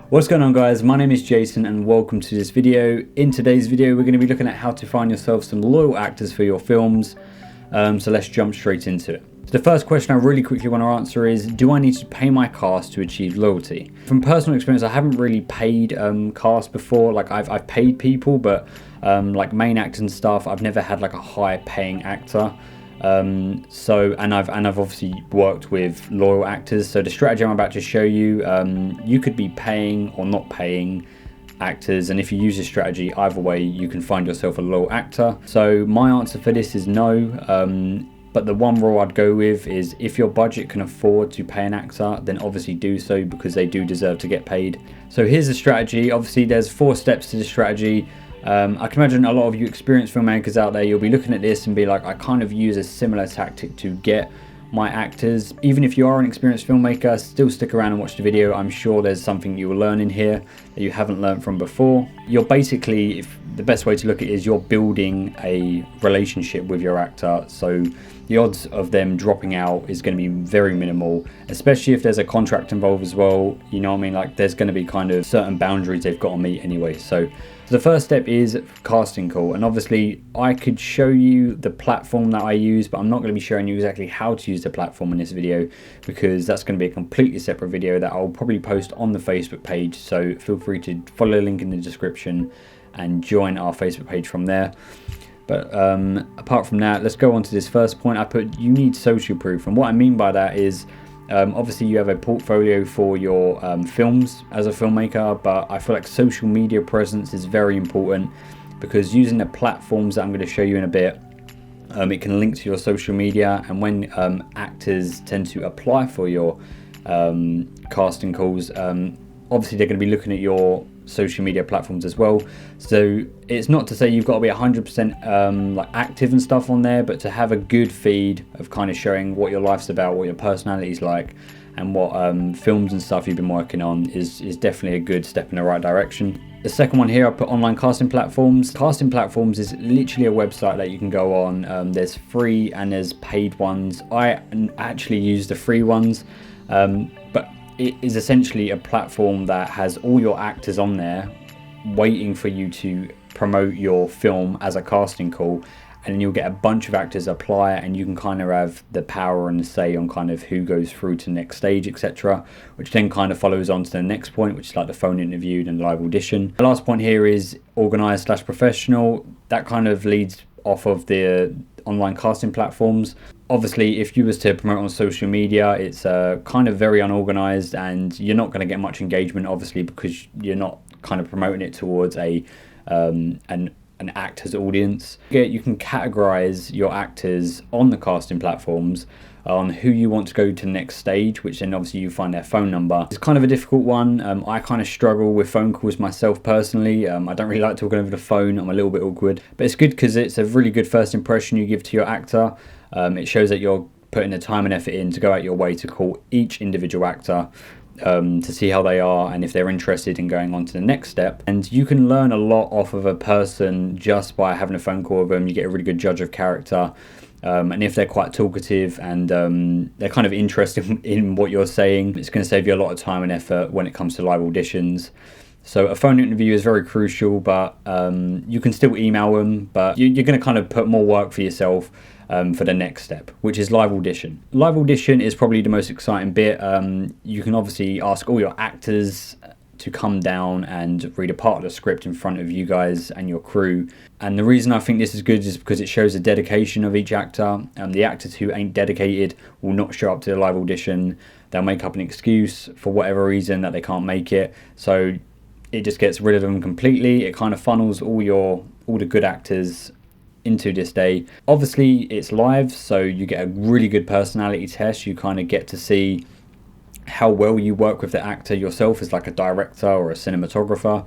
What's going on, guys? My name is Jason and welcome to this video. In today's video we're going to be looking at how to find yourself some loyal actors for your films. So let's jump straight into it. So the first question I really quickly want to answer is, do I need to pay my cast to achieve loyalty? From personal experience, I haven't really paid cast before. Like I've paid people, but like main actors and stuff, I've never had like a high paying actor. I've obviously worked with loyal actors. So the strategy I'm about to show you, you could be paying or not paying actors, and if you use this strategy, either way you can find yourself a loyal actor. So my answer for this is no, but the one rule I'd go with is if your budget can afford to pay an actor, then obviously do so, because they do deserve to get paid. So here's the strategy. Obviously there's 4 steps to the strategy. I can imagine a lot of you experienced filmmakers out there, you'll be looking at this and be like, I kind of use a similar tactic to get my actors. Even if you are an experienced filmmaker, still stick around and watch the video. I'm sure there's something you will learn in here that you haven't learned from before. You're basically, the best way to look at it is you're building a relationship with your actor, so the odds of them dropping out is going to be very minimal, especially if there's a contract involved as well. You know what I mean? Like there's going to be kind of certain boundaries they've got to meet anyway. So the first step is casting call, and obviously I could show you the platform that I use, but I'm not going to be showing you exactly how to use the platform in this video, because that's going to be a completely separate video that I'll probably post on the Facebook page. So feel free to follow the link in the description and join our Facebook page from there. But apart from that, let's go on to this first point. I put, you need social proof, and what I mean by that is obviously you have a portfolio for your films as a filmmaker, but I feel like social media presence is very important, because using the platforms that I'm going to show you in a bit, it can link to your social media, and when actors tend to apply for your casting calls, obviously they're going to be looking at your social media platforms as well. So it's not to say you've got to be 100% like active and stuff on there, but to have a good feed of kind of showing what your life's about, what your personality's like, and what films and stuff you've been working on is definitely a good step in the right direction. The second one here, I put online casting platforms. Casting platforms is literally a website that you can go on. There's free and there's paid ones. I actually use the free ones, but it is essentially a platform that has all your actors on there waiting for you to promote your film as a casting call, and then you'll get a bunch of actors apply, and you can kind of have the power and the say on kind of who goes through to the next stage, etc., which then kind of follows on to the next point, which is like the phone interview and live audition. The last point here is organized/professional. That kind of leads off of the online casting platforms. Obviously, if you was to promote on social media, it's kind of very unorganized, and you're not going to get much engagement, obviously, because you're not kind of promoting it towards a an actor's audience. You can categorize your actors on the casting platforms on who you want to go to the next stage, which then obviously you find their phone number. It's kind of a difficult one. I kind of struggle with phone calls myself personally. I don't really like talking over the phone. I'm a little bit awkward, but it's good because it's a really good first impression you give to your actor. It shows that you're putting the time and effort in to go out your way to call each individual actor to see how they are and if they're interested in going on to the next step. And you can learn a lot off of a person just by having a phone call with them. You get a really good judge of character. And if they're quite talkative and they're kind of interested in what you're saying, it's going to save you a lot of time and effort when it comes to live auditions. So a phone interview is very crucial, but you can still email them, but you're going to kind of put more work for yourself for the next step, which is live audition. Live audition is probably the most exciting bit. You can obviously ask all your actors to come down and read a part of the script in front of you guys and your crew. And the reason I think this is good is because it shows the dedication of each actor. The actors who ain't dedicated will not show up to the live audition. They'll make up an excuse for whatever reason that they can't make it. So it just gets rid of them completely. It kind of funnels all the good actors into this day. Obviously it's live, so you get a really good personality test. You kind of get to see how well you work with the actor yourself as like a director or a cinematographer,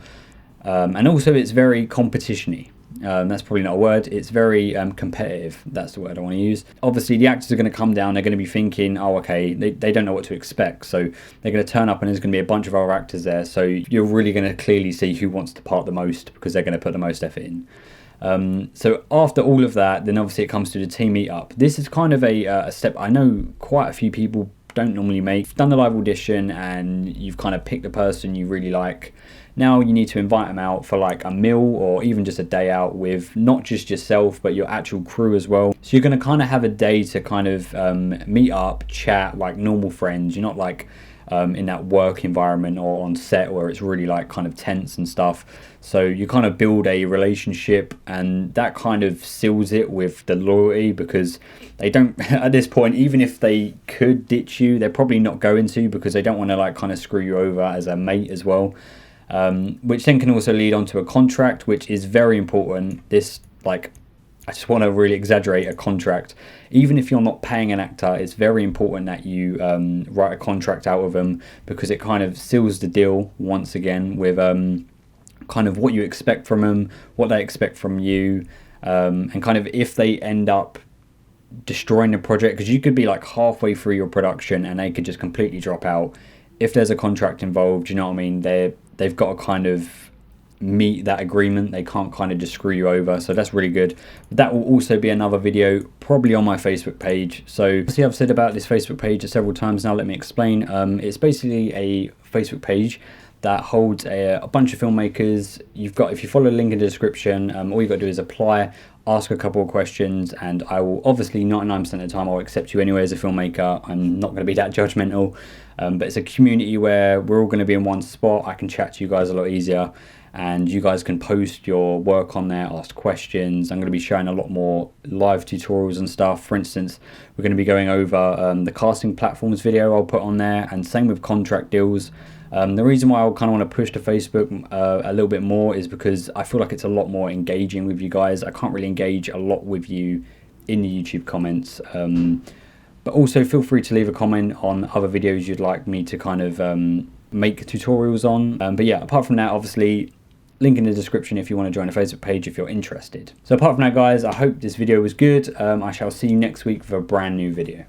and also it's very competition-y. That's probably not a word. It's very competitive. That's the word I want to use. Obviously the actors are going to come down, they're going to be thinking, oh okay, they don't know what to expect, so they're going to turn up and there's going to be a bunch of other actors there, so you're really going to clearly see who wants to part the most, because they're going to put the most effort in. So after all of that, then obviously it comes to the team meetup. This is kind of a step I know quite a few people don't normally make. You've done the live audition and you've kind of picked the person you really like. Now you need to invite them out for like a meal or even just a day out with not just yourself but your actual crew as well. So you're going to kind of have a day to kind of meet up, chat like normal friends. You're not like in that work environment or on set where it's really like kind of tense and stuff. So you kind of build a relationship, and that kind of seals it with the loyalty, because they don't at this point, even if they could ditch you, they're probably not going to, because they don't want to like kind of screw you over as a mate as well. Which then can also lead on to a contract, which is very important. This, like, I just want to really exaggerate a contract. Even if you're not paying an actor, it's very important that you write a contract out with them, because it kind of seals the deal once again with kind of what you expect from them, what they expect from you, and kind of if they end up destroying the project, because you could be like halfway through your production and they could just completely drop out. If there's a contract involved, you know what I mean, they've got to kind of meet that agreement. They can't kind of just screw you over, so that's really good. That will also be another video probably on my Facebook page. So see, I've said about this Facebook page several times now. Let me explain. It's basically a Facebook page that holds a bunch of filmmakers. If you follow the link in the description, all you got to do is apply, ask a couple of questions, and I will obviously 99% of the time I'll accept you anyway as a filmmaker. I'm not going to be that judgmental, but it's a community where we're all going to be in one spot. I can chat to you guys a lot easier, and you guys can post your work on there, ask questions. I'm going to be showing a lot more live tutorials and stuff. For instance, we're going to be going over the casting platforms video I'll put on there, and same with contract deals. The reason why I kind of want to push to Facebook a little bit more is because I feel like it's a lot more engaging with you guys. I can't really engage a lot with you in the YouTube comments. But also feel free to leave a comment on other videos you'd like me to kind of make tutorials on. But yeah, apart from that, obviously, link in the description if you want to join the Facebook page if you're interested. So apart from that, guys, I hope this video was good. I shall see you next week for a brand new video.